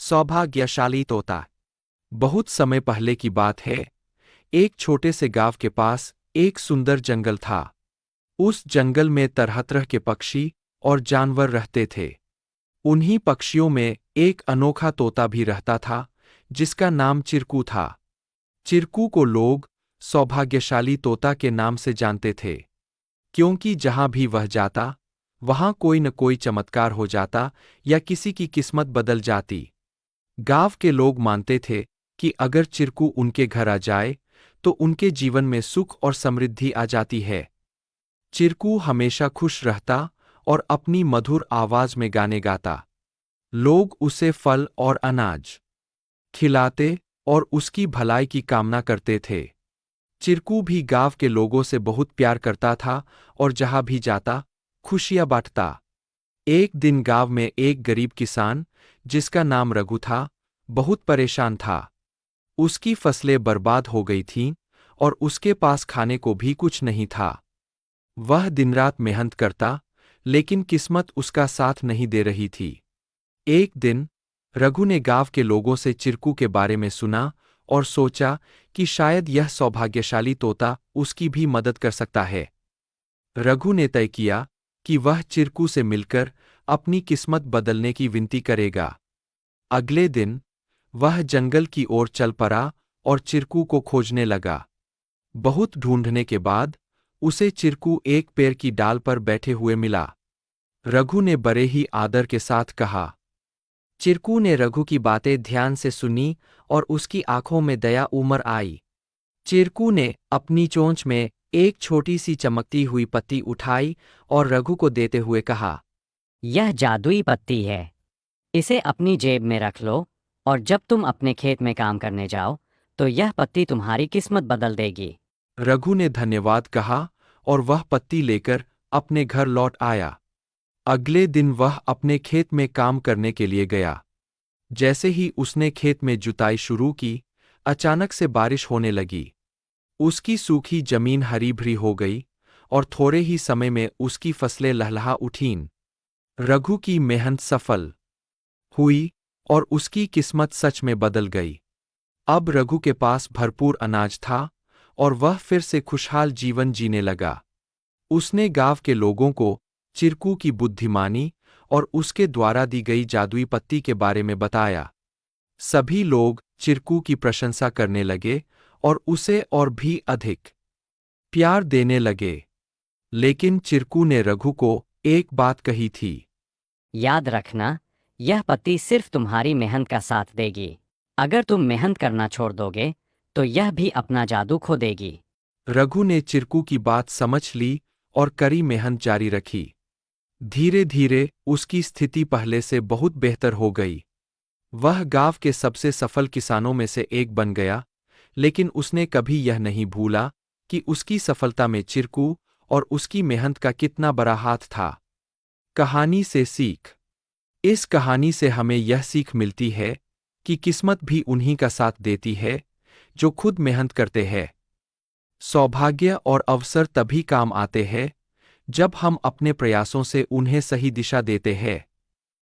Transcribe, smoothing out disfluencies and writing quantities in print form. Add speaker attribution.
Speaker 1: सौभाग्यशाली तोता। बहुत समय पहले की बात है। एक छोटे से गांव के पास एक सुंदर जंगल था। उस जंगल में तरह तरह के पक्षी और जानवर रहते थे। उन्हीं पक्षियों में एक अनोखा तोता भी रहता था, जिसका नाम चिरकू था। चिरकू को लोग सौभाग्यशाली तोता के नाम से जानते थे, क्योंकि जहां भी वह जाता, वहां कोई न कोई चमत्कार हो जाता या किसी की किस्मत बदल जाती। गांव के लोग मानते थे कि अगर चिरकू उनके घर आ जाए तो उनके जीवन में सुख और समृद्धि आ जाती है। चिरकू हमेशा खुश रहता और अपनी मधुर आवाज में गाने गाता। लोग उसे फल और अनाज खिलाते और उसकी भलाई की कामना करते थे। चिरकू भी गांव के लोगों से बहुत प्यार करता था और जहां भी जाता, खुशियां बांटता। एक दिन गांव में एक गरीब किसान, जिसका नाम रघु था, बहुत परेशान था। उसकी फसलें बर्बाद हो गई थीं और उसके पास खाने को भी कुछ नहीं था। वह दिनरात मेहनत करता, लेकिन किस्मत उसका साथ नहीं दे रही थी। एक दिन रघु ने गांव के लोगों से चिरकू के बारे में सुना और सोचा कि शायद यह सौभाग्यशाली तोता उसकी भी मदद कर सकता है। रघु ने तय किया कि वह चिरकू से मिलकर अपनी किस्मत बदलने की विनती करेगा। अगले दिन वह जंगल की ओर चल पड़ा और चिरकू को खोजने लगा। बहुत ढूंढने के बाद उसे चिरकू एक पेड़ की डाल पर बैठे हुए मिला। रघु ने बड़े ही आदर के साथ कहा। चिरकू ने रघु की बातें ध्यान से सुनी और उसकी आंखों में दया उमड़ आई। चिरकू ने अपनी चोंच में एक छोटी सी चमकती हुई पत्ती उठाई और रघु को देते हुए कहा,
Speaker 2: यह जादुई पत्ती है। इसे अपनी जेब में रख लो और जब तुम अपने खेत में काम करने जाओ तो यह पत्ती तुम्हारी किस्मत बदल देगी।
Speaker 1: रघु ने धन्यवाद कहा और वह पत्ती लेकर अपने घर लौट आया। अगले दिन वह अपने खेत में काम करने के लिए गया। जैसे ही उसने खेत में जुताई शुरू की, अचानक से बारिश होने लगी। उसकी सूखी जमीन हरी भरी हो गई और थोड़े ही समय में उसकी फसलें लहलहा उठीं। रघु की मेहनत सफल हुई और उसकी किस्मत सच में बदल गई। अब रघु के पास भरपूर अनाज था और वह फिर से खुशहाल जीवन जीने लगा। उसने गांव के लोगों को चिरकू की बुद्धिमानी और उसके द्वारा दी गई जादुई पत्ती के बारे में बताया। सभी लोग चिरकू की प्रशंसा करने लगे और उसे और भी अधिक प्यार देने लगे। लेकिन चिरकू ने रघु को एक बात कही थी।
Speaker 2: याद रखना, यह पत्ती सिर्फ तुम्हारी मेहनत का साथ देगी। अगर तुम मेहनत करना छोड़ दोगे तो यह भी अपना जादू खो देगी।
Speaker 1: रघु ने चिरकू की बात समझ ली और कड़ी मेहनत जारी रखी। धीरे धीरे उसकी स्थिति पहले से बहुत बेहतर हो गई। वह गांव के सबसे सफल किसानों में से एक बन गया, लेकिन उसने कभी यह नहीं भूला कि उसकी सफलता में चिरकू और उसकी मेहनत का कितना बड़ा हाथ था। कहानी से सीख। इस कहानी से हमें यह सीख मिलती है कि किस्मत भी उन्हीं का साथ देती है जो खुद मेहनत करते हैं। सौभाग्य और अवसर तभी काम आते हैं जब हम अपने प्रयासों से उन्हें सही दिशा देते हैं।